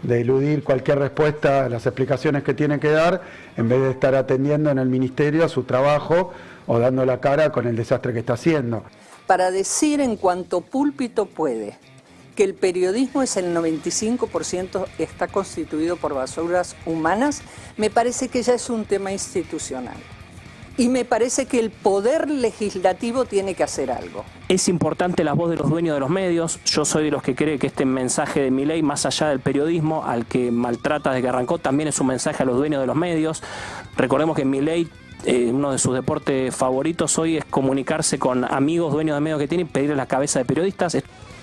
de eludir cualquier respuesta a las explicaciones que tiene que dar, en vez de estar atendiendo en el ministerio a su trabajo o dando la cara con el desastre que está haciendo. Para decir en cuanto púlpito puede que el periodismo es el 95% está constituido por basuras humanas, me parece que ya es un tema institucional. Y me parece que el poder legislativo tiene que hacer algo. Es importante la voz de los dueños de los medios. Yo soy de los que cree que este mensaje de Milei, más allá del periodismo, al que maltrata desde que arrancó, también es un mensaje a los dueños de los medios. Recordemos que Milei, uno de sus deportes favoritos hoy es comunicarse con amigos, dueños de medios que tienen, pedirle la cabeza de periodistas.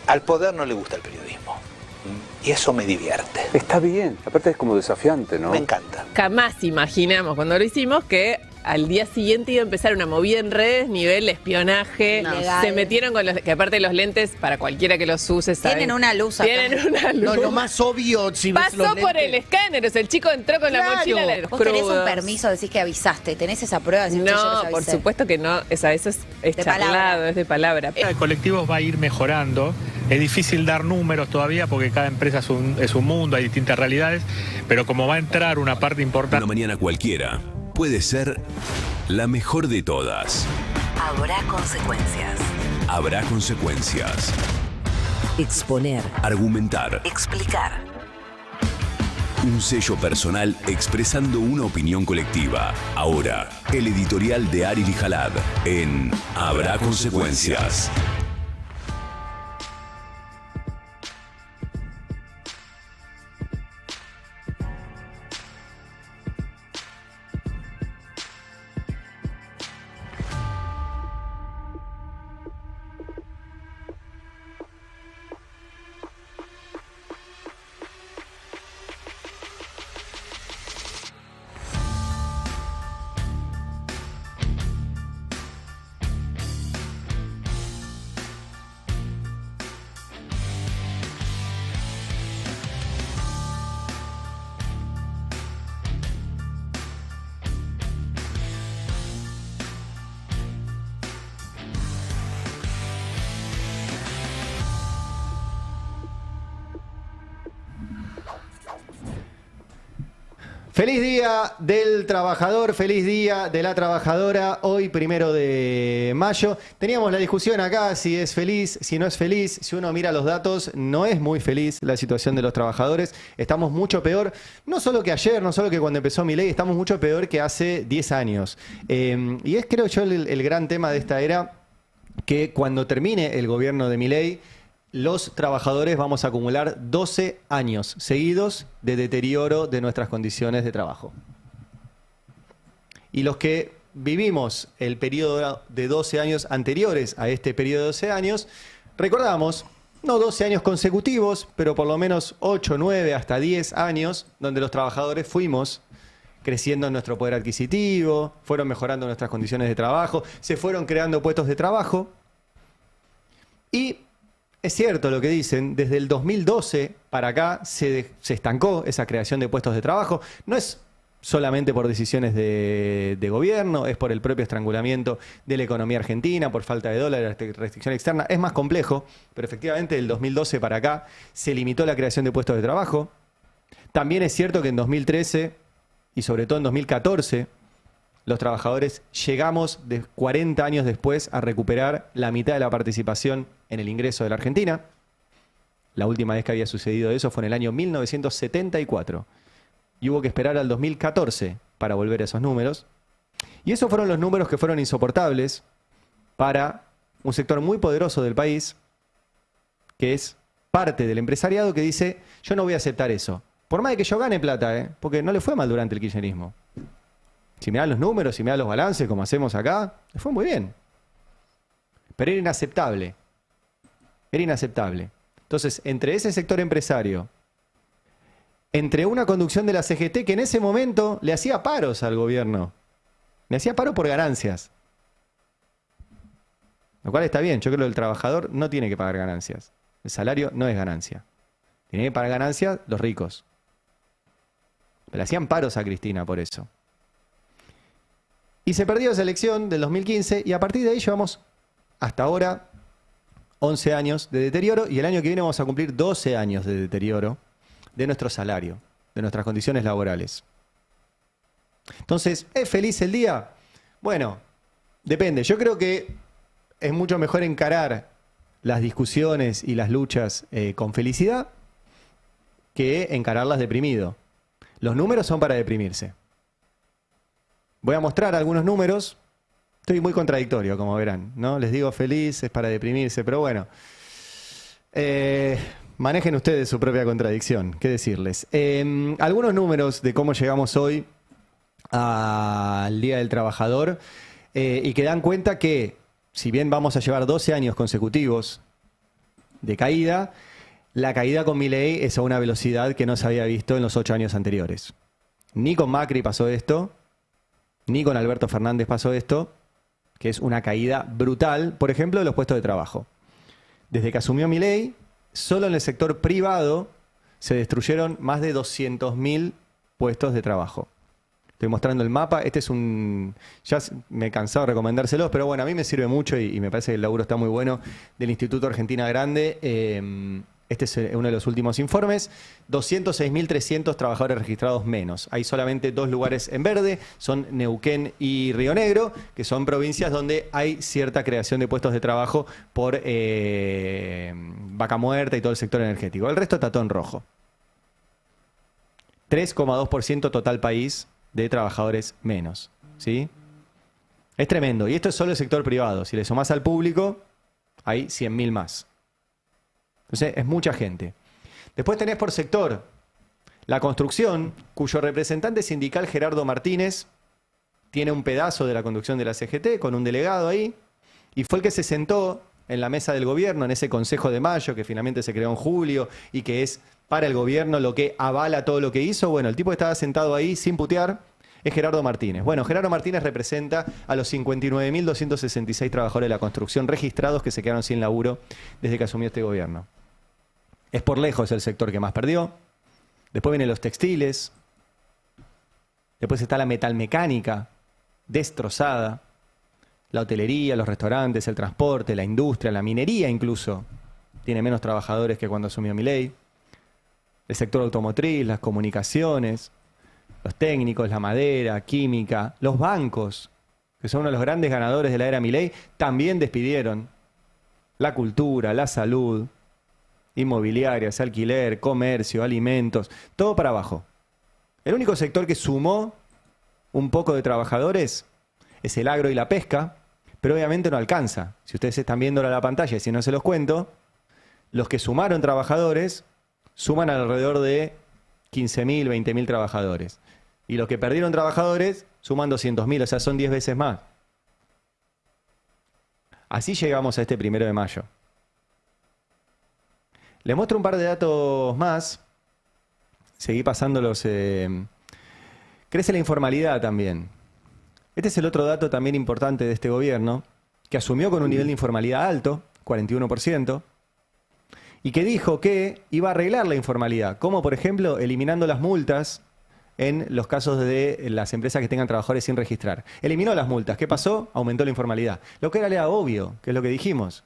Al poder no le gusta el periodismo. Y eso me divierte. Está bien, aparte es como desafiante, ¿no? Me encanta. Jamás imaginamos cuando lo hicimos que al día siguiente iba a empezar una movida en redes, nivel espionaje. Se metieron con los, que aparte los lentes, para cualquiera que los use, ¿saben? Tienen una luz acá. Tienen una luz. No, lo más obvio, si ves los Pasó por lentes. el escáner, o sea, el chico entró con la mochila. Vos tenés un permiso, decís que avisaste, tenés esa prueba. Decís, yo No, les por avisé. supuesto que no, eso es De charlado, palabra. es de palabra. El colectivo va a ir mejorando. Es difícil dar números todavía porque cada empresa es un mundo, hay distintas realidades, pero como va a entrar una parte importante... Una mañana cualquiera puede ser la mejor de todas. Habrá consecuencias. Habrá consecuencias. Exponer. Argumentar. Explicar. Un sello personal expresando una opinión colectiva. Ahora, el editorial de Aril Jalad en Habrá consecuencias. Feliz día del trabajador, feliz día de la trabajadora, hoy 1 de mayo. Teníamos la discusión acá, si es feliz, si no es feliz. Si uno mira los datos, no es muy feliz la situación de los trabajadores. Estamos mucho peor, no solo que ayer, no solo que cuando empezó Milei, estamos mucho peor que hace 10 años. Y es, creo yo, el gran tema de esta era, que cuando termine el gobierno de Milei, los trabajadores vamos a acumular 12 años seguidos de deterioro de nuestras condiciones de trabajo. Y los que vivimos el periodo de 12 años anteriores a este periodo de 12 años, recordamos, no 12 años consecutivos, pero por lo menos 8, 9, hasta 10 años, donde los trabajadores fuimos creciendo en nuestro poder adquisitivo, fueron mejorando nuestras condiciones de trabajo, se fueron creando puestos de trabajo. Y es cierto lo que dicen, desde el 2012 para acá se estancó esa creación de puestos de trabajo. No es solamente por decisiones de gobierno, es por el propio estrangulamiento de la economía argentina, por falta de dólares, restricción externa. Es más complejo, pero efectivamente del 2012 para acá se limitó la creación de puestos de trabajo. También es cierto que en 2013 y sobre todo en 2014, los trabajadores llegamos de 40 años después a recuperar la mitad de la participación en el ingreso de la Argentina. La última vez que había sucedido eso fue en el año 1974. Y hubo que esperar al 2014 para volver a esos números. Y esos fueron los números que fueron insoportables para un sector muy poderoso del país, que es parte del empresariado, que dice, yo no voy a aceptar eso. Por más de que yo gane plata, porque no le fue mal durante el kirchnerismo. Si me dan los números, si me dan los balances, como hacemos acá, le fue muy bien. Pero era inaceptable. Era inaceptable. Entonces, entre ese sector empresario, entre una conducción de la CGT que en ese momento le hacía paros al gobierno, le hacía paro por ganancias. Lo cual está bien, yo creo que el trabajador no tiene que pagar ganancias. El salario no es ganancia. Tienen que pagar ganancias los ricos. Pero le hacían paros a Cristina por eso. Y se perdió esa elección del 2015 y a partir de ahí llevamos hasta ahora 11 años de deterioro y el año que viene vamos a cumplir 12 años de deterioro. de nuestro salario, de nuestras condiciones laborales. Entonces, ¿es feliz el día? Bueno, depende. Yo creo que es mucho mejor encarar las discusiones y las luchas con felicidad que encararlas deprimido. Los números son para deprimirse. Voy a mostrar algunos números. Estoy muy contradictorio, como verán, ¿no? Les digo feliz, es para deprimirse, pero bueno. Manejen ustedes su propia contradicción. ¿Qué decirles? Algunos números de cómo llegamos hoy al Día del Trabajador y que dan cuenta que, si bien vamos a llevar 12 años consecutivos de caída, la caída con Milei es a una velocidad que no se había visto en los 8 años anteriores. Ni con Macri pasó esto, ni con Alberto Fernández pasó esto, que es una caída brutal, por ejemplo, de los puestos de trabajo. Desde que asumió Milei, solo en el sector privado se destruyeron más de 200.000 puestos de trabajo. Estoy mostrando el mapa. Este es un... Ya me he cansado de recomendárselos, pero bueno, a mí me sirve mucho y me parece que el laburo está muy bueno del Instituto Argentina Grande. Este es uno de los últimos informes. 206.300 trabajadores registrados menos. Hay solamente 2 lugares en verde, son Neuquén y Río Negro, que son provincias donde hay cierta creación de puestos de trabajo por Vaca Muerta y todo el sector energético. El resto está todo en rojo. 3,2% total país de trabajadores menos, ¿sí? Es tremendo. Y esto es solo el sector privado. Si le sumás al público, hay 100.000 más. Entonces, es mucha gente. Después tenés por sector la construcción, cuyo representante sindical Gerardo Martínez tiene un pedazo de la conducción de la CGT con un delegado ahí, y fue el que se sentó en la mesa del gobierno, en ese Consejo de Mayo, que finalmente se creó en julio y que es para el gobierno lo que avala todo lo que hizo. Bueno, el tipo que estaba sentado ahí sin putear es Gerardo Martínez. Bueno, Gerardo Martínez representa a los 59.266 trabajadores de la construcción registrados que se quedaron sin laburo desde que asumió este gobierno. Es por lejos el sector que más perdió. Después vienen los textiles. Después está la metalmecánica, destrozada. La hotelería, los restaurantes, el transporte, la industria, la minería incluso. Tiene menos trabajadores que cuando asumió Milei. El sector automotriz, las comunicaciones, los técnicos, la madera, química, los bancos, que son uno de los grandes ganadores de la era Milei, también despidieron. La cultura, la salud, inmobiliarias, alquiler, comercio, alimentos, todo para abajo. El único sector que sumó un poco de trabajadores es el agro y la pesca, pero obviamente no alcanza. Si ustedes están viéndolo en la pantalla y si no se los cuento, los que sumaron trabajadores suman alrededor de 15.000, 20.000 trabajadores. Y los que perdieron trabajadores suman 200.000, o sea, son 10 veces más. Así llegamos a este 1 de mayo. Les muestro un par de datos más. Seguí pasándolos. Crece la informalidad también. Este es el otro dato también importante de este gobierno, que asumió con un nivel de informalidad alto, 41%, y que dijo que iba a arreglar la informalidad, como por ejemplo eliminando las multas en los casos de las empresas que tengan trabajadores sin registrar. Eliminó las multas. ¿Qué pasó? Aumentó la informalidad. Lo que era obvio, que es lo que dijimos.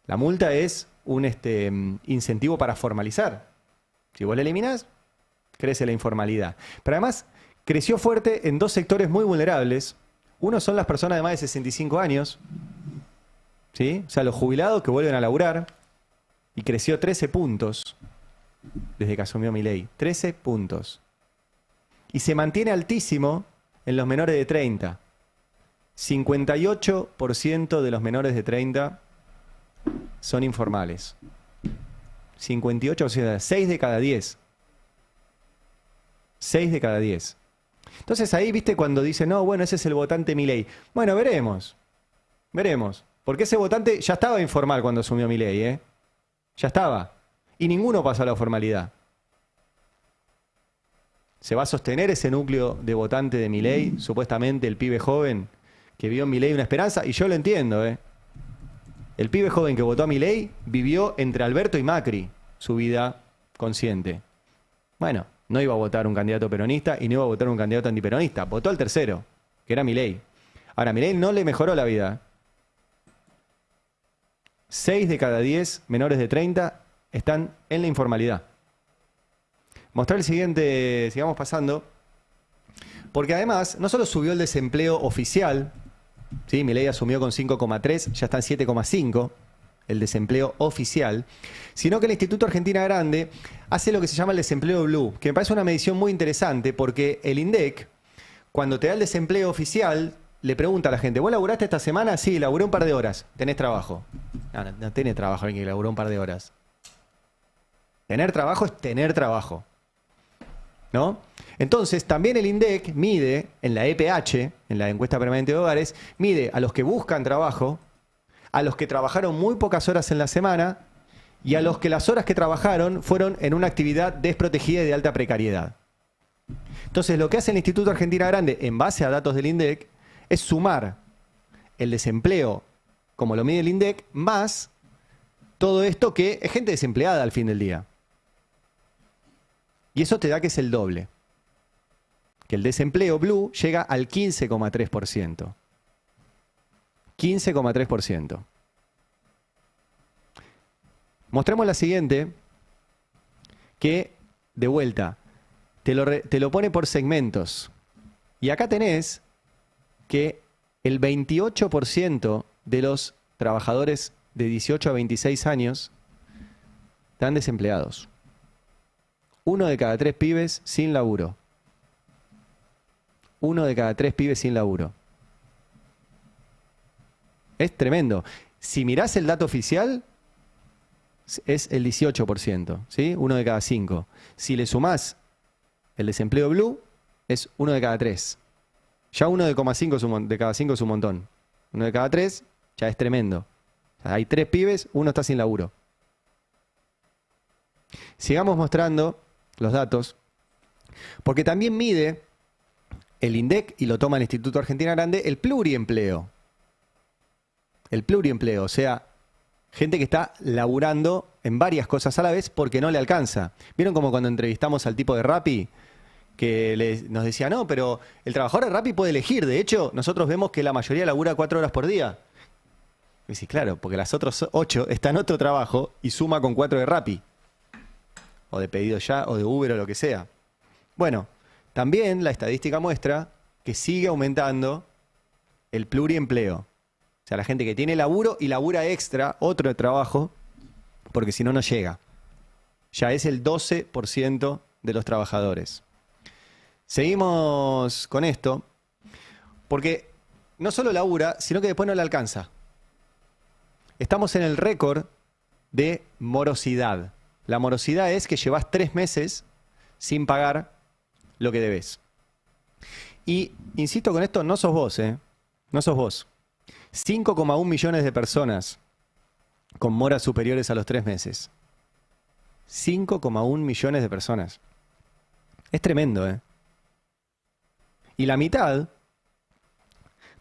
La multa es un incentivo para formalizar. Si vos la eliminás, crece la informalidad. Pero además, creció fuerte en 2 sectores muy vulnerables. Uno son las personas de más de 65 años, ¿sí? O sea, los jubilados que vuelven a laburar. Y creció 13 puntos desde que asumió Milei. 13 puntos. Y se mantiene altísimo en los menores de 30. 58% de los menores de 30 son informales. 58, o sea, 6 de cada 10. 6 de cada 10. Entonces ahí, viste, cuando dicen, no, bueno, ese es el votante Milei. Bueno, veremos. Veremos. Porque ese votante ya estaba informal cuando asumió Milei, ¿eh? Ya estaba. Y ninguno pasó a la formalidad. ¿Se va a sostener ese núcleo de votante de Milei? Supuestamente el pibe joven que vio en Milei una esperanza. Y yo lo entiendo, ¿eh? El pibe joven que votó a Milei vivió entre Alberto y Macri su vida consciente. Bueno, no iba a votar un candidato peronista y no iba a votar un candidato antiperonista. Votó al tercero, que era Milei. Ahora, Milei no le mejoró la vida. 6 de cada 10 menores de 30 están en la informalidad. mostrar el siguiente, sigamos pasando. Porque además, no solo subió el desempleo oficial, ¿sí? Milei asumió con 5,3, ya está en 7,5 el desempleo oficial, sino que el Instituto Argentina Grande hace lo que se llama el desempleo blue, que me parece una medición muy interesante porque el INDEC, cuando te da el desempleo oficial, le pregunta a la gente, ¿vos laburaste esta semana? Sí, laburé un par de horas. ¿Tenés trabajo? No tenés trabajo alguien que laburó un par de horas. Tener trabajo es tener trabajo, ¿no? Entonces, también el INDEC mide, en la EPH, en la encuesta permanente de hogares, mide a los que buscan trabajo, a los que trabajaron muy pocas horas en la semana y a los que las horas que trabajaron fueron en una actividad desprotegida y de alta precariedad. Entonces, lo que hace el Instituto Argentina Grande, en base a datos del INDEC, es sumar el desempleo, como lo mide el INDEC, más todo esto que es gente desempleada al fin del día. Y eso te da que es el doble. Que el desempleo blue llega al 15,3%. 15,3%. Mostremos la siguiente, que de vuelta te lo pone por segmentos. Y acá tenés que el 28% de los trabajadores de 18 a 26 años están desempleados. 1 de cada 3 pibes sin laburo. 1 de cada 3 pibes sin laburo. Es tremendo. Si mirás el dato oficial, es el 18%, ¿sí? 1 de cada 5. Si le sumás el desempleo blue, es 1 de cada 3. Ya 1 de cada 5 es un montón. 1 de cada 3 ya es tremendo. O sea, hay 3 pibes, 1 está sin laburo. Sigamos mostrando los datos, porque también mide el INDEC, y lo toma el Instituto Argentina Grande, el pluriempleo. El pluriempleo, o sea, gente que está laburando en varias cosas a la vez porque no le alcanza. ¿Vieron como cuando entrevistamos al tipo de Rappi? Que nos decía, no, pero el trabajador de Rappi puede elegir. De hecho, nosotros vemos que la mayoría labura 4 horas por día. Y sí, claro, porque las otras 8 están en otro trabajo y suma con 4 de Rappi. O de pedido ya, o de Uber, o lo que sea. Bueno, también la estadística muestra que sigue aumentando el pluriempleo. O sea, la gente que tiene laburo y labura extra, otro de trabajo, porque si no, no llega. Ya es el 12% de los trabajadores. Seguimos con esto, porque no solo labura, sino que después no le alcanza. Estamos en el récord de morosidad. La morosidad es que llevas 3 meses sin pagar lo que debes. Y, insisto con esto, no sos vos, ¿eh? No sos vos. 5,1 millones de personas con moras superiores a los 3 meses. 5,1 millones de personas. Es tremendo, ¿eh? Y la mitad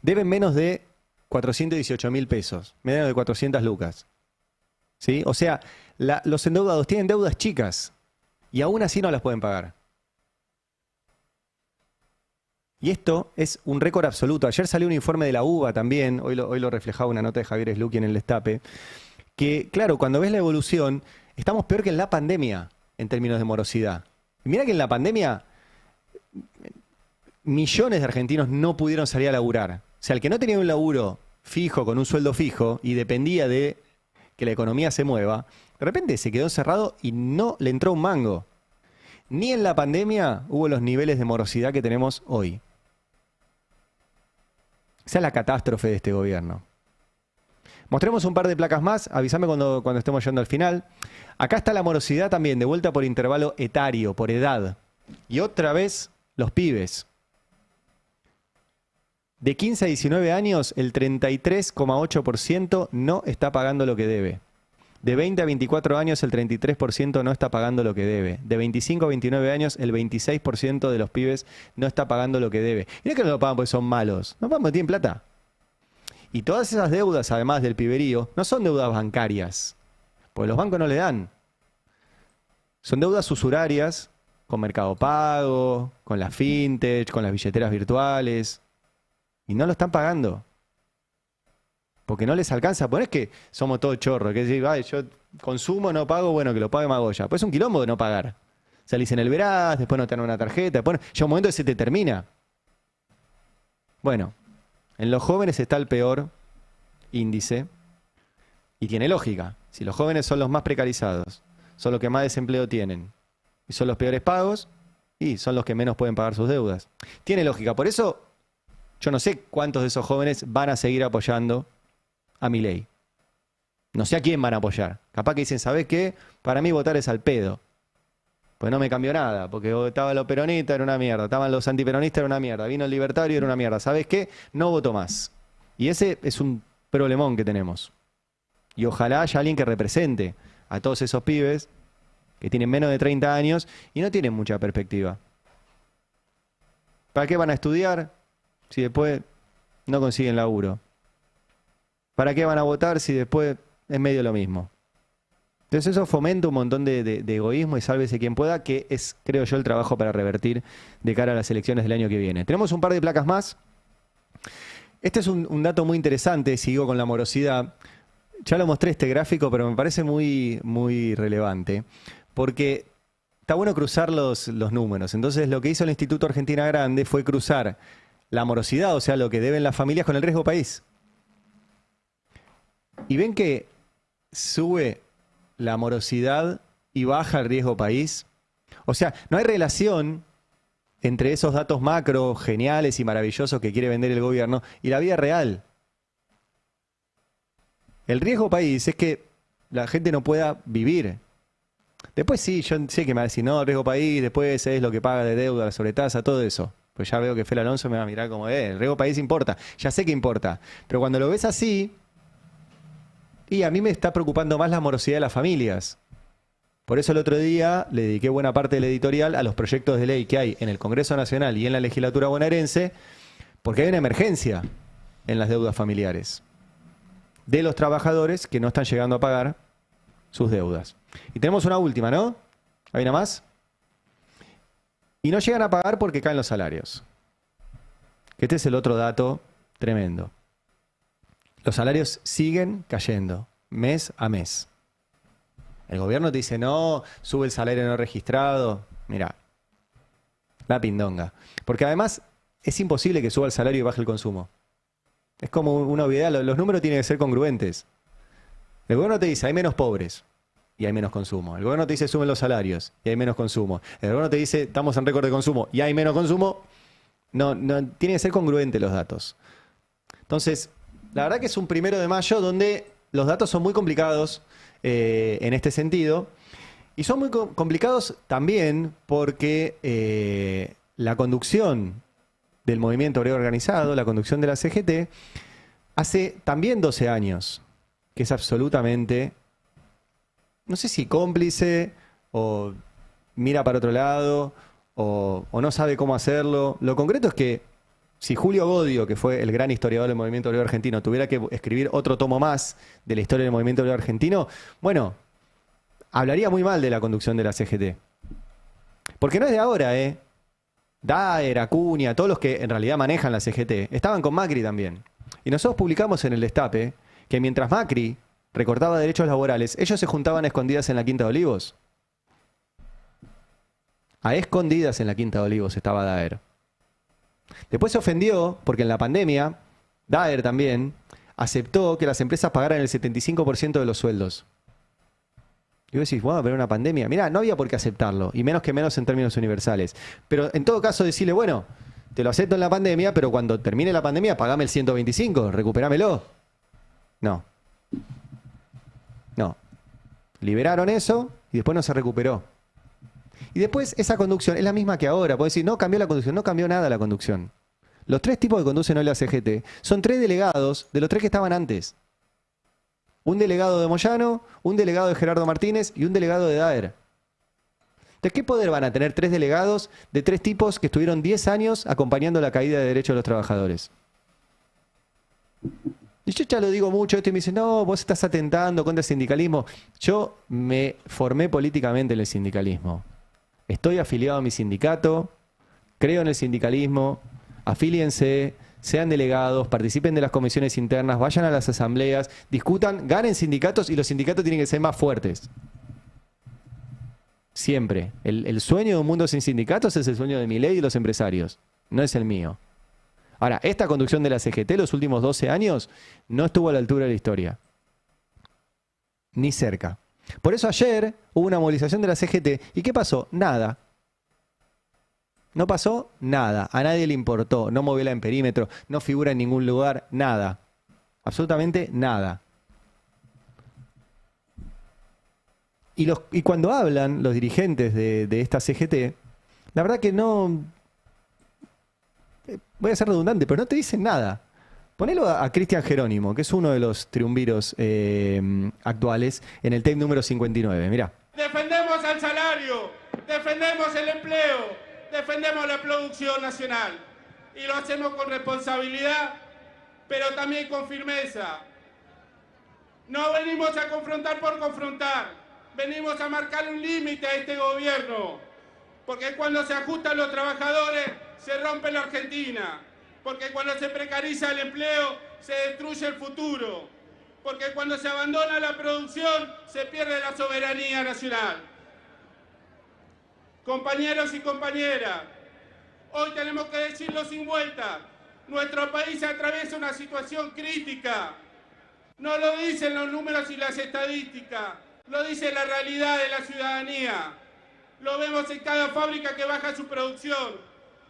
deben menos de 418.000 pesos, menos de 400 lucas. ¿Sí? O sea, los endeudados tienen deudas chicas y aún así no las pueden pagar. Y esto es un récord absoluto. Ayer salió un informe de la UBA también, hoy lo reflejaba una nota de Javier Sluki en el Destape, que claro, cuando ves la evolución, estamos peor que en la pandemia en términos de morosidad. Y mira que en la pandemia millones de argentinos no pudieron salir a laburar. O sea, el que no tenía un laburo fijo, con un sueldo fijo, y dependía de que la economía se mueva, de repente se quedó encerrado y no le entró un mango. Ni en la pandemia hubo los niveles de morosidad que tenemos hoy. Esa es la catástrofe de este gobierno. Mostremos un par de placas más, avísame cuando estemos yendo al final. Acá está la morosidad también, de vuelta por intervalo etario, por edad. Y otra vez, los pibes. De 15 a 19 años, el 33,8% no está pagando lo que debe. De 20 a 24 años, el 33% no está pagando lo que debe. De 25 a 29 años, el 26% de los pibes no está pagando lo que debe. Y no es que no lo pagan porque son malos, no pagan porque tienen plata. Y todas esas deudas, además del piberío, no son deudas bancarias, porque los bancos no le dan. Son deudas usurarias, con Mercado Pago, con la fintech, con las billeteras virtuales, y no lo están pagando. Porque no les alcanza. Pues no es que somos todos chorros, que decir, yo consumo, no pago, bueno, que lo pague Magoya. Pues es un quilombo de no pagar. Salís en el veraz, después no te dan una tarjeta, después llega un momento que se te termina. Bueno, en los jóvenes está el peor índice y tiene lógica. Si los jóvenes son los más precarizados, son los que más desempleo tienen y son los peores pagos y son los que menos pueden pagar sus deudas. Tiene lógica. Por eso yo no sé cuántos de esos jóvenes van a seguir apoyando a Milei. No sé a quién van a apoyar. Capaz que dicen, ¿sabés qué? Para mí votar es al pedo. Pues no me cambió nada, porque estaban los peronistas, era una mierda. Estaban los antiperonistas, era una mierda. Vino el libertario, era una mierda. ¿Sabés qué? No voto más. Y ese es un problemón que tenemos. Y ojalá haya alguien que represente a todos esos pibes que tienen menos de 30 años y no tienen mucha perspectiva. ¿Para qué van a estudiar si después no consiguen laburo? ¿Para qué van a votar si después es medio lo mismo? Entonces eso fomenta un montón de egoísmo y sálvese quien pueda, que es, creo yo, el trabajo para revertir de cara a las elecciones del año que viene. Tenemos un par de placas más. Este es un dato muy interesante, sigo con la morosidad. Ya lo mostré este gráfico, pero me parece muy, muy relevante, porque está bueno cruzar los números. Entonces lo que hizo el Instituto Argentina Grande fue cruzar la morosidad, o sea, lo que deben las familias, con el riesgo país. Y ven que sube la morosidad y baja el riesgo país. O sea, no hay relación entre esos datos macro geniales y maravillosos que quiere vender el gobierno y la vida real. El riesgo país es que la gente no pueda vivir. Después sí, yo sé que me va a decir, no, el riesgo país, después es lo que paga de deuda, la sobretasa, todo eso. Pues ya veo que Fel Alonso me va a mirar como, el riesgo país importa. Ya sé que importa. Pero cuando lo ves así, y a mí me está preocupando más la morosidad de las familias. Por eso el otro día le dediqué buena parte del editorial a los proyectos de ley que hay en el Congreso Nacional y en la legislatura bonaerense, porque hay una emergencia en las deudas familiares de los trabajadores que no están llegando a pagar sus deudas. Y tenemos una última, ¿no? ¿Hay una más? Y no llegan a pagar porque caen los salarios. Este es el otro dato tremendo. Los salarios siguen cayendo, mes a mes. El gobierno te dice, no, sube el salario no registrado. Mirá, la pindonga. Porque además es imposible que suba el salario y baje el consumo. Es como una obviedad, los números tienen que ser congruentes. El gobierno te dice, hay menos pobres y hay menos consumo. El gobierno te dice, suben los salarios y hay menos consumo. El gobierno te dice, estamos en récord de consumo y hay menos consumo. No, tienen que ser congruentes los datos. Entonces, la verdad que es un 1 de mayo donde los datos son muy complicados en este sentido. Y son muy complicados también porque la conducción del movimiento obrero organizado, la conducción de la CGT, hace también 12 años que es absolutamente, no sé si cómplice o mira para otro lado o no sabe cómo hacerlo. Lo concreto es que si Julio Godio, que fue el gran historiador del movimiento obrero argentino, tuviera que escribir otro tomo más de la historia del movimiento obrero argentino, bueno, hablaría muy mal de la conducción de la CGT. Porque no es de ahora, Daer, Acuña, todos los que en realidad manejan la CGT, estaban con Macri también. Y nosotros publicamos en el Destape que mientras Macri recortaba derechos laborales, ellos se juntaban a escondidas en la Quinta de Olivos. A escondidas en la Quinta de Olivos estaba Daer. Después se ofendió porque en la pandemia, Daer también aceptó que las empresas pagaran el 75% de los sueldos. Y vos decís, bueno, pero una pandemia. Mirá, no había por qué aceptarlo, y menos que menos en términos universales. Pero en todo caso decirle, bueno, te lo acepto en la pandemia, pero cuando termine la pandemia pagame el 125, recuperámelo. No. Liberaron eso y después no se recuperó. Y después esa conducción es la misma que ahora. Podés decir, no cambió la conducción. No cambió nada la conducción. Los 3 tipos que conducen hoy la CGT son 3 delegados de los 3 que estaban antes. Un delegado de Moyano, un delegado de Gerardo Martínez y un delegado de Daer. ¿De qué poder van a tener 3 delegados de 3 tipos que estuvieron 10 años acompañando la caída de derechos de los trabajadores? Y yo ya lo digo mucho, y me dicen, no, vos estás atentando contra el sindicalismo. Yo me formé políticamente en el sindicalismo. Estoy afiliado a mi sindicato, creo en el sindicalismo, afíliense, sean delegados, participen de las comisiones internas, vayan a las asambleas, discutan, ganen sindicatos y los sindicatos tienen que ser más fuertes. Siempre. El sueño de un mundo sin sindicatos es el sueño de Milei y los empresarios. No es el mío. Ahora, esta conducción de la CGT los últimos 12 años no estuvo a la altura de la historia. Ni cerca. Por eso ayer hubo una movilización de la CGT. ¿Y qué pasó? Nada. No pasó nada. A nadie le importó. No movió en perímetro. No figura en ningún lugar. Nada. Absolutamente nada. Y cuando hablan los dirigentes de esta CGT, la verdad que no... Voy a ser redundante, pero no te dicen nada. Ponelo a Cristian Jerónimo, que es uno de los triunviros actuales, en el TEC número 59. Mirá. Defendemos al salario, defendemos el empleo, defendemos la producción nacional. Y lo hacemos con responsabilidad, pero también con firmeza. No venimos a confrontar por confrontar, venimos a marcar un límite a este gobierno. Porque cuando se ajustan los trabajadores, se rompe la Argentina. Porque cuando se precariza el empleo, se destruye el futuro. Porque cuando se abandona la producción, se pierde la soberanía nacional. Compañeros y compañeras, hoy tenemos que decirlo sin vuelta. Nuestro país atraviesa una situación crítica. No lo dicen los números y las estadísticas, lo dice la realidad de la ciudadanía. Lo vemos en cada fábrica que baja su producción,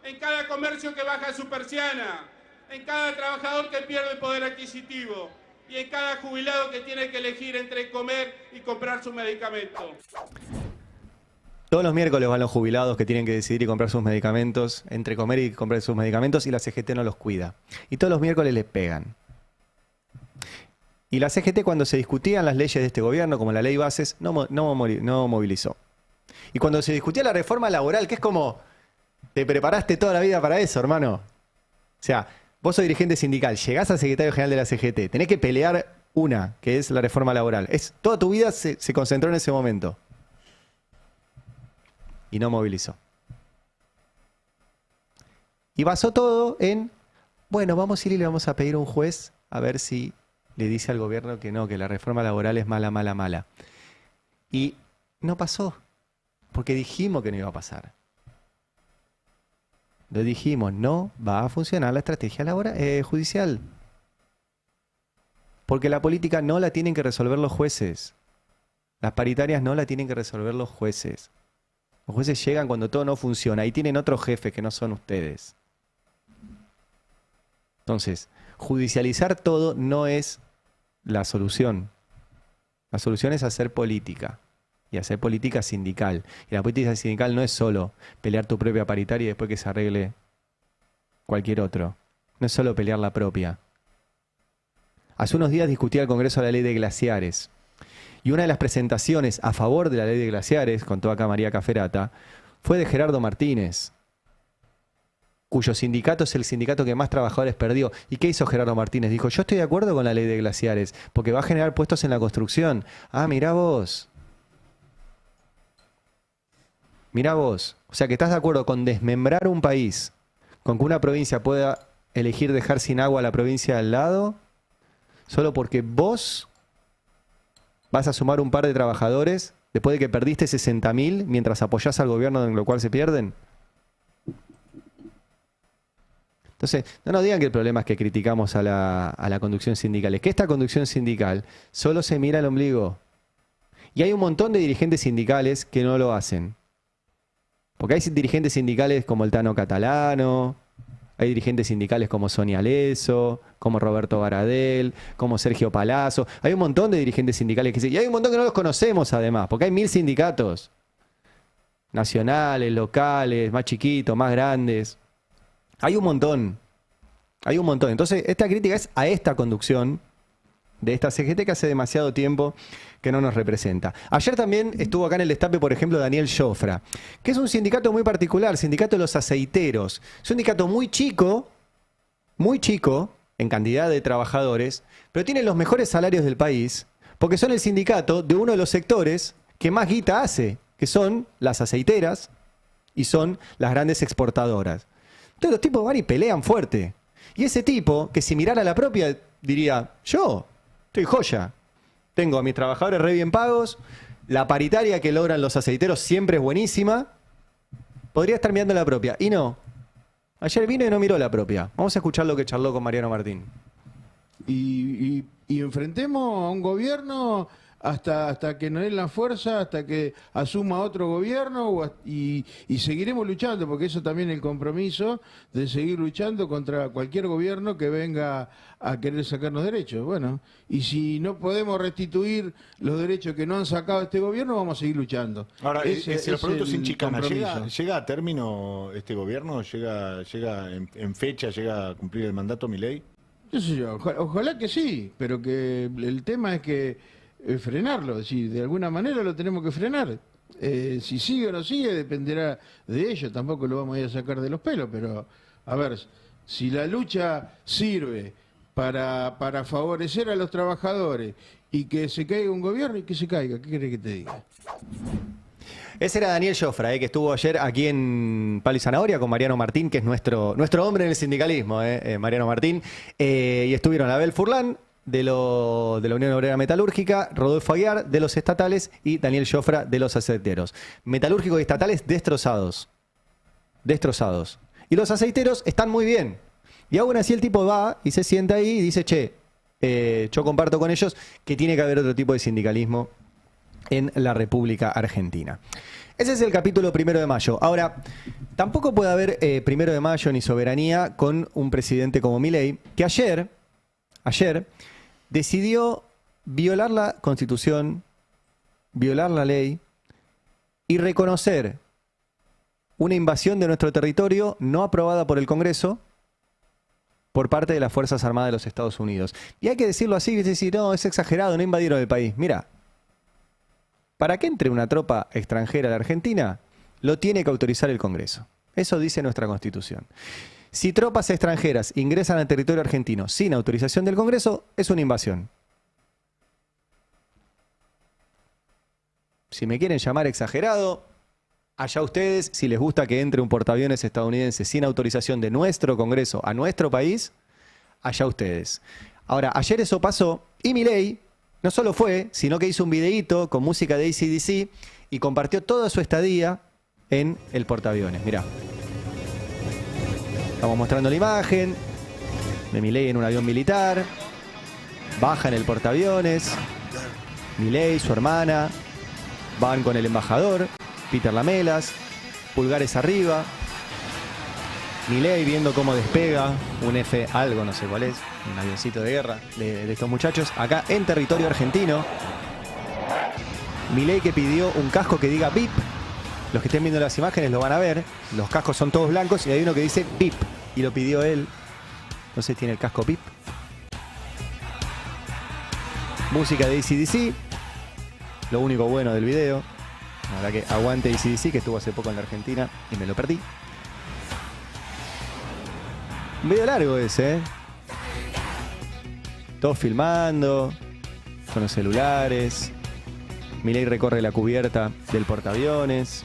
en cada comercio que baja su persiana, en cada trabajador que pierde poder adquisitivo y en cada jubilado que tiene que elegir entre comer y comprar sus medicamentos. Todos los miércoles van los jubilados que tienen que decidir y comprar sus medicamentos, entre comer y comprar sus medicamentos, y la CGT no los cuida. Y todos los miércoles les pegan. Y la CGT, cuando se discutían las leyes de este gobierno, como la ley Bases, no movilizó. Y cuando se discutía la reforma laboral, que es como, te preparaste toda la vida para eso, hermano. O sea, vos sos dirigente sindical, llegás al secretario general de la CGT, tenés que pelear una, que es la reforma laboral. Toda tu vida se concentró en ese momento. Y no movilizó. Y basó todo en, bueno, vamos a ir y le vamos a pedir a un juez a ver si le dice al gobierno que no, que la reforma laboral es mala, mala, mala. Y no pasó. Porque dijimos que no iba a pasar. Lo dijimos, no va a funcionar la estrategia judicial. Porque la política no la tienen que resolver los jueces. Las paritarias no la tienen que resolver los jueces. Los jueces llegan cuando todo no funciona y tienen otros jefes que no son ustedes. Entonces, judicializar todo no es la solución. La solución es hacer política. Y hacer política sindical. Y la política sindical no es solo pelear tu propia paritaria y después que se arregle cualquier otro. No es solo pelear la propia. Hace unos días discutía el Congreso la ley de glaciares. Y una de las presentaciones a favor de la ley de glaciares, contó acá María Caferata, fue de Gerardo Martínez, cuyo sindicato es el sindicato que más trabajadores perdió. ¿Y qué hizo Gerardo Martínez? Dijo, yo estoy de acuerdo con la ley de glaciares, porque va a generar puestos en la construcción. Ah, mirá vos. Mirá vos, o sea que estás de acuerdo con desmembrar un país, con que una provincia pueda elegir dejar sin agua a la provincia de al lado, solo porque vos vas a sumar un par de trabajadores después de que perdiste 60.000 mientras apoyás al gobierno en lo cual se pierden. Entonces, no nos digan que el problema es que criticamos a la conducción sindical, es que esta conducción sindical solo se mira al ombligo. Y hay un montón de dirigentes sindicales que no lo hacen. Porque hay dirigentes sindicales como el Tano Catalano, hay dirigentes sindicales como Sonia Leso, como Roberto Baradel, como Sergio Palazzo. Hay un montón de dirigentes sindicales que sí. Y hay un montón que no los conocemos además, porque hay 1000 sindicatos. Nacionales, locales, más chiquitos, más grandes. Hay un montón. Hay un montón. Entonces, esta crítica es a esta conducción de esta CGT que hace demasiado tiempo que no nos representa. Ayer también estuvo acá en el destape, por ejemplo, Daniel Jofra, que es un sindicato muy particular, sindicato de los aceiteros. Es un sindicato muy chico en cantidad de trabajadores, pero tiene los mejores salarios del país, porque son el sindicato de uno de los sectores que más guita hace, que son las aceiteras y son las grandes exportadoras. Entonces los tipos van y pelean fuerte. Y ese tipo, que si mirara la propia, diría, yo estoy joya. Tengo a mis trabajadores re bien pagos, La paritaria que logran los aceiteros siempre es buenísima. Podría estar mirando la propia. Y no. Ayer vino y no miró la propia. Vamos a escuchar lo que charló con Mariano Martín. Y enfrentemos a un gobierno hasta que nos den la fuerza, hasta que asuma otro gobierno y seguiremos luchando, porque eso también es el compromiso de seguir luchando contra cualquier gobierno que venga a querer sacarnos derechos. Bueno, y si no podemos restituir los derechos que no han sacado este gobierno, vamos a seguir luchando. Ahora, si los productos sin chicana, compromiso. ¿llega a término este gobierno? ¿Llega en fecha, llega a cumplir el mandato Milei? ¿Qué sé yo? Ojalá que sí, pero que el tema es que frenarlo, es decir, de alguna manera lo tenemos que frenar. Si sigue o no sigue dependerá de ello, tampoco lo vamos a ir a sacar de los pelos, pero a ver, si la lucha sirve para favorecer a los trabajadores y que se caiga un gobierno y que se caiga, ¿qué querés que te diga? Ese era Daniel Jofra, que estuvo ayer aquí en Palo y Zanahoria con Mariano Martín, que es nuestro hombre en el sindicalismo, Mariano Martín, y estuvieron Abel Furlan, de la Unión Obrera Metalúrgica, Rodolfo Aguiar, de los estatales, y Daniel Jofra, de los aceiteros. Metalúrgicos y estatales destrozados. Destrozados. Y los aceiteros están muy bien. Y aún así el tipo va y se sienta ahí y dice, yo comparto con ellos que tiene que haber otro tipo de sindicalismo en la República Argentina. Ese es el capítulo 1 de mayo. Ahora, tampoco puede haber 1 de mayo ni soberanía con un presidente como Milei, que ayer decidió violar la Constitución, violar la ley y reconocer una invasión de nuestro territorio no aprobada por el Congreso por parte de las Fuerzas Armadas de los Estados Unidos. Y hay que decirlo así, es decir, no, es exagerado, no invadieron el país. Mira, para que entre una tropa extranjera a la Argentina, lo tiene que autorizar el Congreso. Eso dice nuestra Constitución. Si tropas extranjeras ingresan al territorio argentino sin autorización del Congreso, es una invasión. Si me quieren llamar exagerado, allá ustedes. Si les gusta que entre un portaaviones estadounidense sin autorización de nuestro Congreso a nuestro país, allá ustedes. Ahora, ayer eso pasó y Milei no solo fue, sino que hizo un videíto con música de AC/DC y compartió toda su estadía en el portaaviones. Mirá. Estamos mostrando la imagen de Milei en un avión militar. Baja en el portaaviones. Milei, su hermana, van con el embajador, Peter Lamelas, pulgares arriba. Milei viendo cómo despega un F algo, no sé cuál es, un avioncito de guerra de estos muchachos, acá en territorio argentino. Milei que pidió un casco que diga BIP. Los que estén viendo las imágenes lo van a ver. Los cascos son todos blancos y hay uno que dice BIP. Y lo pidió él. Entonces tiene el casco BIP. Música de AC/DC. Lo único bueno del video. La verdad que aguante AC/DC, que estuvo hace poco en la Argentina y me lo perdí. Un video largo ese, Todos filmando, con los celulares. Milei recorre la cubierta del portaaviones.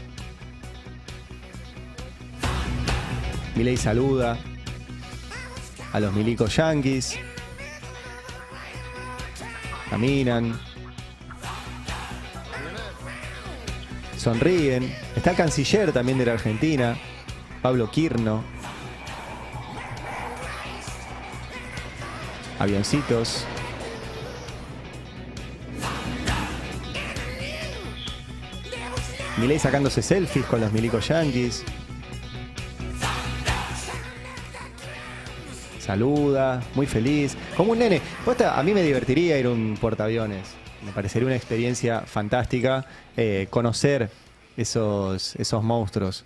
Milei saluda a los milicos yanquis. Caminan. Sonríen. Está el canciller también de la Argentina, Pablo Quirno. Avioncitos. Milei sacándose selfies con los milicos yanquis. Saluda, muy feliz. Como un nene. A mí me divertiría ir a un portaaviones. Me parecería una experiencia fantástica conocer esos monstruos.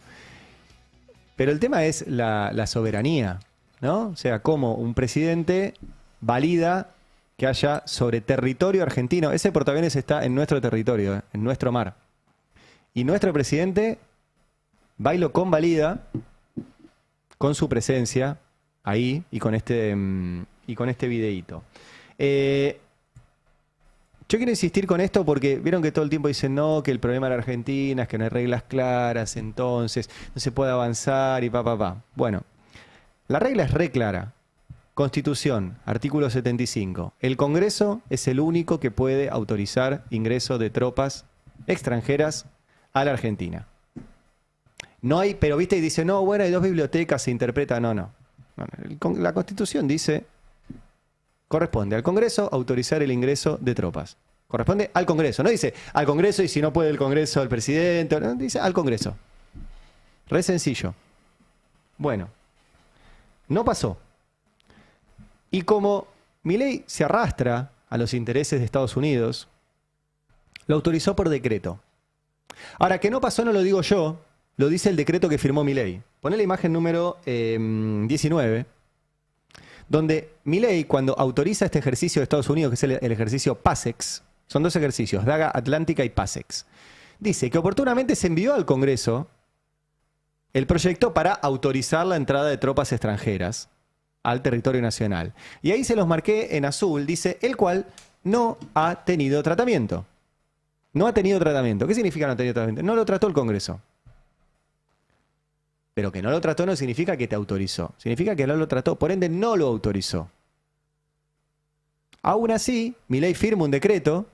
Pero el tema es la soberanía, ¿no? O sea, cómo un presidente valida que haya sobre territorio argentino. Ese portaaviones está en nuestro territorio, en nuestro mar. Y nuestro presidente va y lo convalida con su presencia ahí y con este videíto. Yo quiero insistir con esto porque vieron que todo el tiempo dicen no, que el problema de la Argentina es que no hay reglas claras, entonces no se puede avanzar y Bueno, la regla es re clara. Constitución, artículo 75. El Congreso es el único que puede autorizar ingreso de tropas extranjeras a la Argentina. No hay, pero viste, y dice, no, bueno, hay 2 bibliotecas, se interpreta, no. La Constitución dice, corresponde al Congreso autorizar el ingreso de tropas. Corresponde al Congreso, no dice al Congreso y si no puede el Congreso, al presidente, no, dice al Congreso. Re sencillo. Bueno, no pasó. Y como Milei se arrastra a los intereses de Estados Unidos, lo autorizó por decreto. Ahora, que no pasó no lo digo yo, lo dice el decreto que firmó Milei. Poné la imagen número 19, donde Milei, cuando autoriza este ejercicio de Estados Unidos, que es el ejercicio PASEX, son 2 ejercicios, Daga Atlántica y PASEX, dice que oportunamente se envió al Congreso el proyecto para autorizar la entrada de tropas extranjeras al territorio nacional. Y ahí se los marqué en azul, dice, el cual no ha tenido tratamiento. No ha tenido tratamiento. ¿Qué significa no ha tenido tratamiento? No lo trató el Congreso. Pero que no lo trató no significa que te autorizó. Significa que no lo trató, por ende no lo autorizó. Aún así, Milei firma un decreto,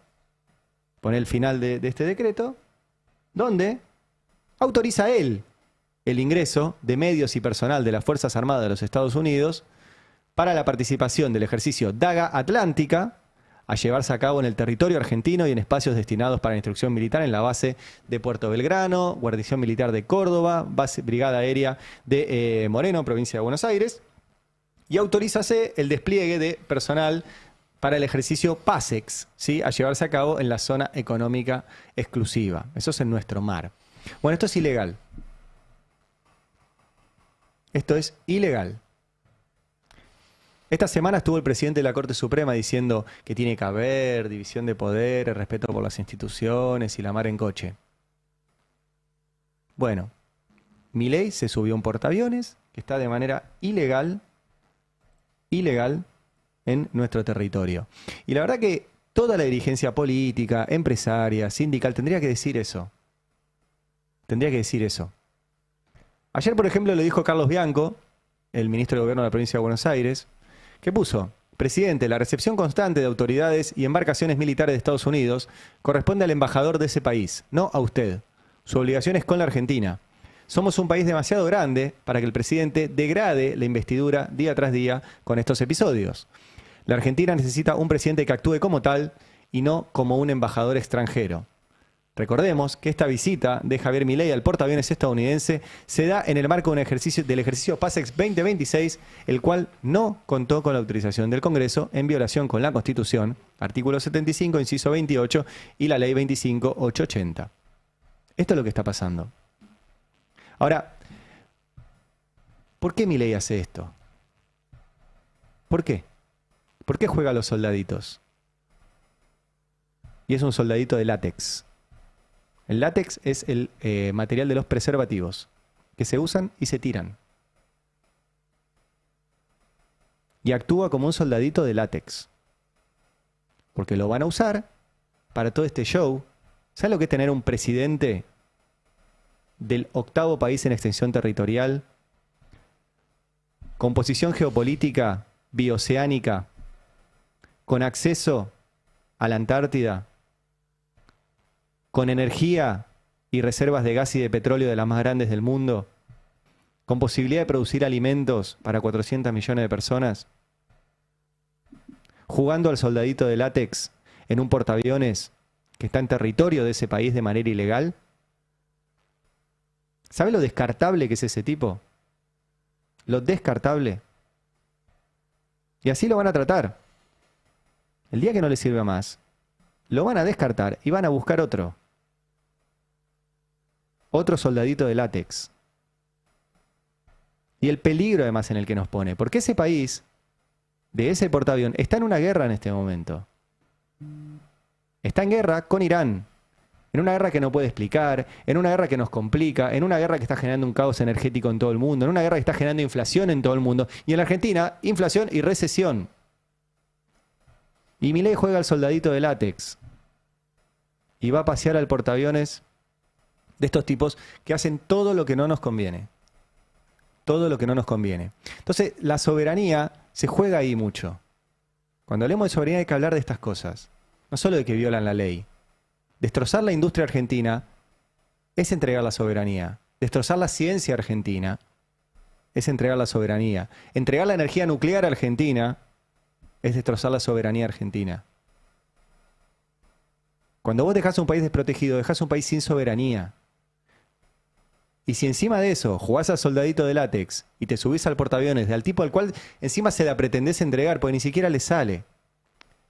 pone el final de este decreto, donde autoriza él el ingreso de medios y personal de las Fuerzas Armadas de los Estados Unidos para la participación del ejercicio Daga Atlántica a llevarse a cabo en el territorio argentino y en espacios destinados para la instrucción militar en la base de Puerto Belgrano, Guarnición Militar de Córdoba, base Brigada Aérea de Moreno, provincia de Buenos Aires, y autorízase el despliegue de personal para el ejercicio PASEX, ¿sí? A llevarse a cabo en la zona económica exclusiva. Eso es en nuestro mar. Bueno, esto es ilegal. Esto es ilegal. Esta semana estuvo el presidente de la Corte Suprema diciendo que tiene que haber división de poderes, respeto por las instituciones y la mar en coche. Bueno, Milei se subió a un portaaviones que está de manera ilegal en nuestro territorio. Y la verdad que toda la dirigencia política, empresaria, sindical, tendría que decir eso. Tendría que decir eso. Ayer, por ejemplo, lo dijo Carlos Bianco, el ministro de Gobierno de la provincia de Buenos Aires, que puso, presidente, la recepción constante de autoridades y embarcaciones militares de Estados Unidos corresponde al embajador de ese país, no a usted. Su obligación es con la Argentina. Somos un país demasiado grande para que el presidente degrade la investidura día tras día con estos episodios. La Argentina necesita un presidente que actúe como tal y no como un embajador extranjero. Recordemos que esta visita de Javier Milei al portaaviones estadounidense se da en el marco del ejercicio PASEX 2026, el cual no contó con la autorización del Congreso en violación con la Constitución, artículo 75, inciso 28 y la ley 25.880. Esto es lo que está pasando. Ahora, ¿por qué Milei hace esto? ¿Por qué? ¿Por qué juega a los soldaditos? Y es un soldadito de látex. El látex es el material de los preservativos, que se usan y se tiran. Y actúa como un soldadito de látex. Porque lo van a usar para todo este show. ¿Sabes lo que es tener un presidente del 8º país en extensión territorial, con posición geopolítica bioceánica, con acceso a la Antártida, con energía y reservas de gas y de petróleo de las más grandes del mundo, con posibilidad de producir alimentos para 400 millones de personas, jugando al soldadito de látex en un portaaviones que está en territorio de ese país de manera ilegal? ¿Sabe lo descartable que es ese tipo? Lo descartable. Y así lo van a tratar. El día que no le sirva más, lo van a descartar y van a buscar otro. Otro soldadito de látex. Y el peligro además en el que nos pone. Porque ese país, de ese portaavión, está en una guerra en este momento. Está en guerra con Irán. En una guerra que no puede explicar, en una guerra que nos complica, en una guerra que está generando un caos energético en todo el mundo, en una guerra que está generando inflación en todo el mundo. Y en la Argentina, inflación y recesión. Y Milei juega al soldadito de látex. Y va a pasear al portaaviones de estos tipos que hacen todo lo que no nos conviene. Todo lo que no nos conviene. Entonces, la soberanía se juega ahí mucho. Cuando hablemos de soberanía hay que hablar de estas cosas. No solo de que violan la ley. Destrozar la industria argentina es entregar la soberanía. Destrozar la ciencia argentina es entregar la soberanía. Entregar la energía nuclear argentina es destrozar la soberanía argentina. Cuando vos dejás un país desprotegido, dejás un país sin soberanía. Y si encima de eso jugás al soldadito de látex y te subís al portaaviones al tipo al cual encima se la pretendés entregar, porque ni siquiera le sale.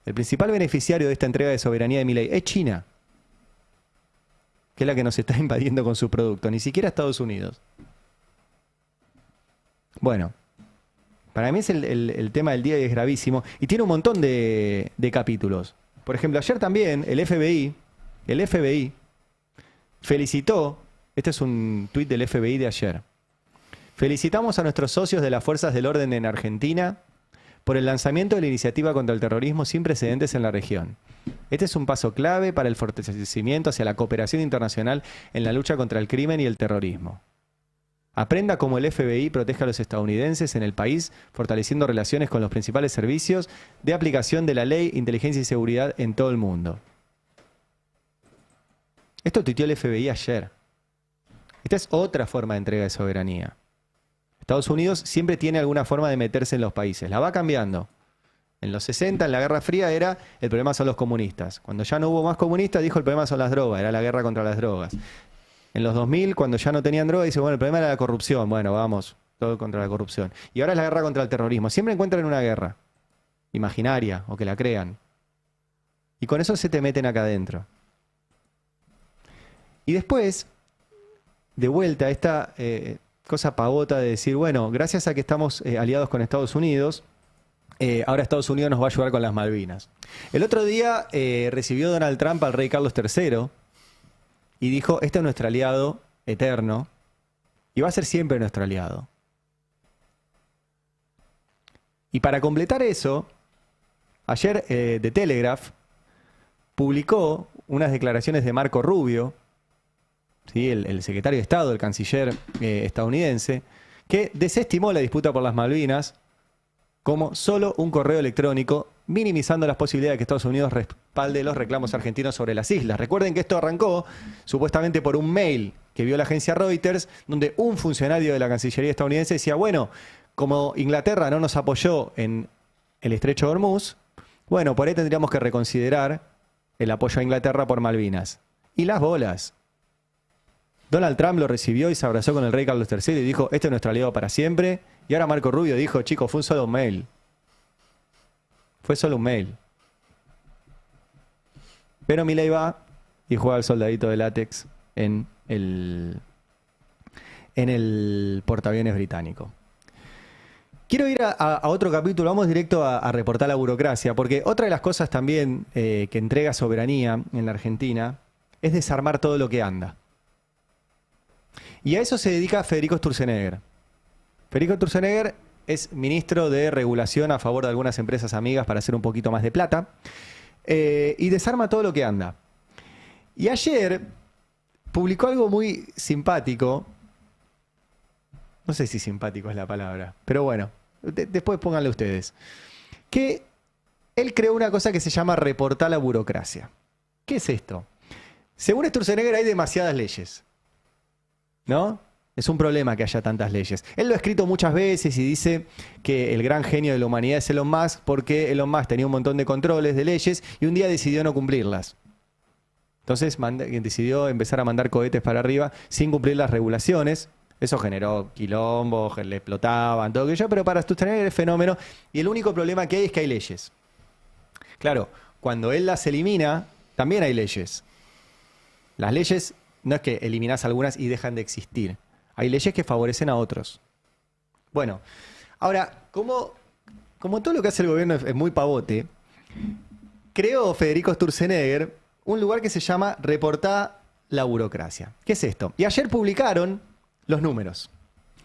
El principal beneficiario de esta entrega de soberanía de Milei es China, que es la que nos está invadiendo con su producto, ni siquiera Estados Unidos. Bueno, para mí es el tema del día y es gravísimo. Y tiene un montón de capítulos. Por ejemplo, ayer también el FBI felicitó, este es un tuit del FBI de ayer, felicitamos a nuestros socios de las fuerzas del orden en Argentina por el lanzamiento de la iniciativa contra el terrorismo sin precedentes en la región. Este es un paso clave para el fortalecimiento hacia la cooperación internacional en la lucha contra el crimen y el terrorismo. Aprenda cómo el FBI protege a los estadounidenses en el país, fortaleciendo relaciones con los principales servicios de aplicación de la ley, inteligencia y seguridad en todo el mundo. Esto tuiteó el FBI ayer. Esta es otra forma de entrega de soberanía. Estados Unidos siempre tiene alguna forma de meterse en los países. La va cambiando. En los 60, en la Guerra Fría, era el problema son los comunistas. Cuando ya no hubo más comunistas, dijo el problema son las drogas. Era la guerra contra las drogas. En los 2000, cuando ya no tenían droga, dice, bueno, el problema era la corrupción. Bueno, vamos, todo contra la corrupción. Y ahora es la guerra contra el terrorismo. Siempre encuentran una guerra imaginaria o que la crean. Y con eso se te meten acá adentro. Y después, de vuelta, esta cosa pavota de decir, bueno, gracias a que estamos aliados con Estados Unidos, ahora Estados Unidos nos va a ayudar con las Malvinas. El otro día recibió Donald Trump al rey Carlos III y dijo, este es nuestro aliado eterno y va a ser siempre nuestro aliado. Y para completar eso, ayer The Telegraph publicó unas declaraciones de Marco Rubio, ¿sí? el secretario de Estado, el canciller estadounidense, que desestimó la disputa por las Malvinas como solo un correo electrónico, minimizando las posibilidades de que Estados Unidos respalde los reclamos argentinos sobre las islas. Recuerden que esto arrancó supuestamente por un mail que vio la agencia Reuters, donde un funcionario de la Cancillería estadounidense decía, bueno, como Inglaterra no nos apoyó en el estrecho de Hormuz, bueno, por ahí tendríamos que reconsiderar el apoyo a Inglaterra por Malvinas. Y las bolas. Donald Trump lo recibió y se abrazó con el rey Carlos III y dijo, este es nuestro aliado para siempre. Y ahora Marco Rubio dijo, chicos, fue un solo mail. Fue solo un mail. Pero Milei va y juega al soldadito de látex en el portaaviones británico. Quiero ir a otro capítulo, vamos directo a reportar la burocracia, porque otra de las cosas también que entrega soberanía en la Argentina es desarmar todo lo que anda. Y a eso se dedica Federico Sturzenegger. Federico Sturzenegger es ministro de regulación a favor de algunas empresas amigas para hacer un poquito más de plata y desarma todo lo que anda. Y ayer publicó algo muy simpático. No sé si simpático es la palabra, pero bueno, después pónganle ustedes. Que él creó una cosa que se llama reportar la burocracia. ¿Qué es esto? Según Sturzenegger hay demasiadas leyes, ¿no? Es un problema que haya tantas leyes. Él lo ha escrito muchas veces y dice que el gran genio de la humanidad es Elon Musk porque Elon Musk tenía un montón de controles, de leyes, y un día decidió no cumplirlas. Entonces decidió empezar a mandar cohetes para arriba sin cumplir las regulaciones. Eso generó quilombo, le explotaban, todo aquello, pero para Sturzenegger es fenómeno. Y el único problema que hay es que hay leyes. Claro, cuando él las elimina, también hay leyes. Las leyes no es que eliminás algunas y dejan de existir. Hay leyes que favorecen a otros. Bueno, ahora, como todo lo que hace el gobierno es muy pavote, creó Federico Sturzenegger un lugar que se llama Reportá la burocracia. ¿Qué es esto? Y ayer publicaron los números.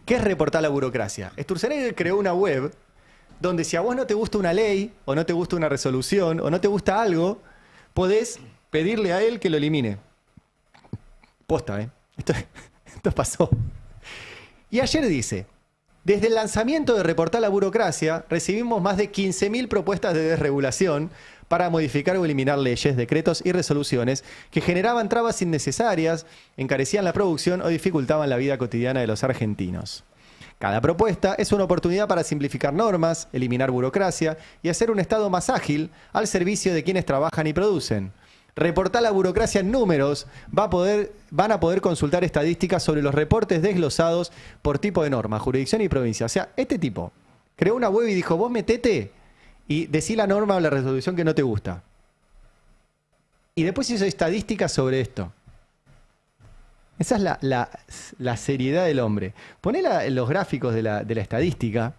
¿Qué es reportar la burocracia? Sturzenegger creó una web donde si a vos no te gusta una ley, o no te gusta una resolución, o no te gusta algo, podés pedirle a él que lo elimine. Posta, ¿eh? Esto pasó. Y ayer dice, Desde el lanzamiento de Reportar la Burocracia, recibimos más de 15.000 propuestas de desregulación para modificar o eliminar leyes, decretos y resoluciones que generaban trabas innecesarias, encarecían la producción o dificultaban la vida cotidiana de los argentinos. Cada propuesta es una oportunidad para simplificar normas, eliminar burocracia y hacer un Estado más ágil al servicio de quienes trabajan y producen. Reportar la Burocracia en números van a poder consultar estadísticas sobre los reportes desglosados por tipo de norma, jurisdicción y provincia. O sea, este tipo creó una web y dijo, vos metete y decí la norma o la resolución que no te gusta. Y después hizo estadísticas sobre esto. Esa es la seriedad del hombre. Poné los gráficos de la estadística,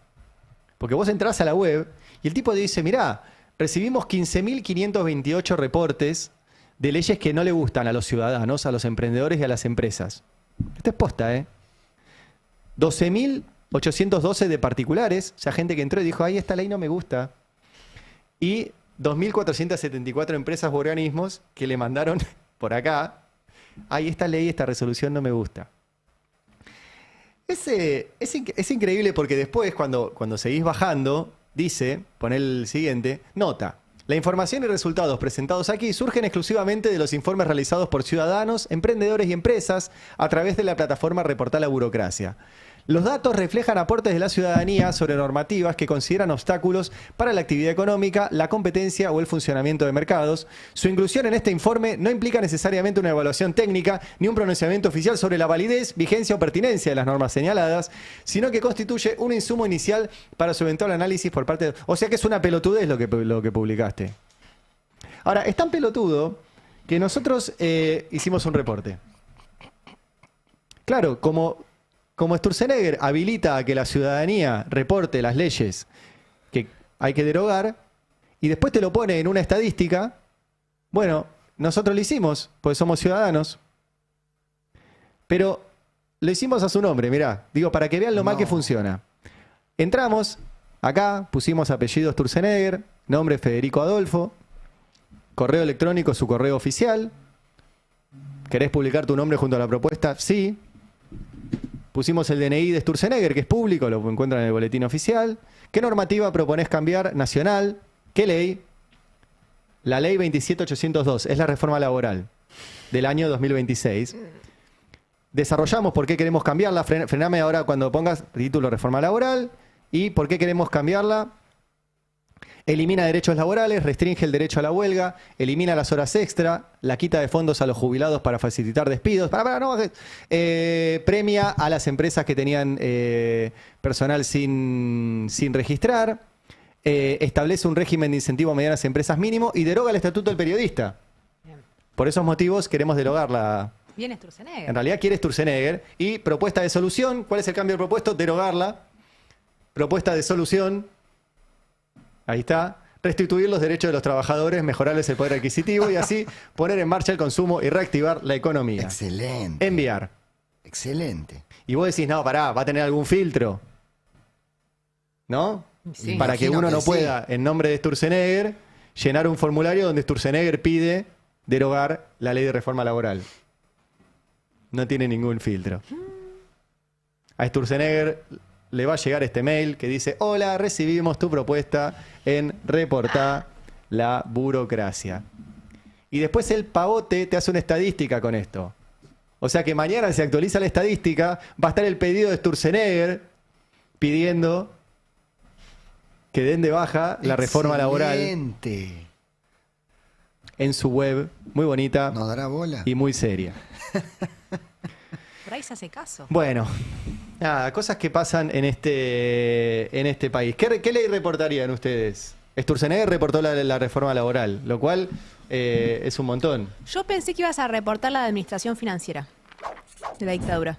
porque vos entrás a la web y el tipo te dice, mirá, recibimos 15.528 reportes de leyes que no le gustan a los ciudadanos, a los emprendedores y a las empresas. Esto es posta, ¿eh? 12.812 de particulares, o sea, gente que entró y dijo, ay, esta ley no me gusta. Y 2.474 empresas u organismos que le mandaron por acá, ay, esta ley, esta resolución no me gusta. Es increíble porque después, cuando seguís bajando, dice, pon el siguiente, nota. La información y resultados presentados aquí surgen exclusivamente de los informes realizados por ciudadanos, emprendedores y empresas a través de la plataforma Reportar la Burocracia. Los datos reflejan aportes de la ciudadanía sobre normativas que consideran obstáculos para la actividad económica, la competencia o el funcionamiento de mercados. Su inclusión en este informe no implica necesariamente una evaluación técnica ni un pronunciamiento oficial sobre la validez, vigencia o pertinencia de las normas señaladas, sino que constituye un insumo inicial para su eventual análisis por parte de... O sea que es una pelotudez lo que publicaste. Ahora, es tan pelotudo que nosotros hicimos un reporte. Claro, como Sturzenegger habilita a que la ciudadanía reporte las leyes que hay que derogar y después te lo pone en una estadística, bueno, nosotros lo hicimos, porque somos ciudadanos, pero lo hicimos a su nombre, mirá, digo, para que vean lo mal que funciona. Entramos, acá pusimos apellido Sturzenegger, nombre Federico Adolfo, correo electrónico, su correo oficial. ¿Querés publicar tu nombre junto a la propuesta? Sí. Pusimos el DNI de Sturzenegger, que es público, lo encuentran en el boletín oficial. ¿Qué normativa proponés cambiar nacional? ¿Qué ley? La ley 27802, es la reforma laboral del año 2026. Desarrollamos por qué queremos cambiarla. Frename ahora cuando pongas título reforma laboral. ¿Y por qué queremos cambiarla? Elimina derechos laborales, restringe el derecho a la huelga, elimina las horas extra, la quita de fondos a los jubilados para facilitar despidos, premia a las empresas que tenían personal sin registrar, establece un régimen de incentivo a medianas empresas mínimo y deroga el estatuto del periodista. Bien. Por esos motivos queremos derogarla. Bien, Sturzenegger. En realidad quiere Sturzenegger. Y propuesta de solución, ¿cuál es el cambio propuesto? Derogarla. Propuesta de solución. Ahí está. Restituir los derechos de los trabajadores, mejorarles el poder adquisitivo y así poner en marcha el consumo y reactivar la economía. Excelente. Enviar. Excelente. Y vos decís, no, pará, va a tener algún filtro. ¿No? Sí. Para que uno no pueda, en nombre de Sturzenegger, llenar un formulario donde Sturzenegger pide derogar la ley de reforma laboral. No tiene ningún filtro. A Sturzenegger le va a llegar este mail que dice, hola, recibimos tu propuesta en Reportar la Burocracia. Y después el pavote te hace una estadística con esto. O sea que mañana se actualiza la estadística, va a estar el pedido de Sturzenegger pidiendo que den de baja la reforma laboral en su web, muy bonita. ¿Nos dará bola? Y muy seria. Por ahí se hace caso. Bueno, nada, cosas que pasan en este país. ¿Qué ley reportarían ustedes? Sturzenegger reportó la reforma laboral, lo cual es un montón. Yo pensé que ibas a reportar la de administración financiera de la dictadura.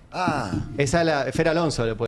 Esa la Fer Alonso le puede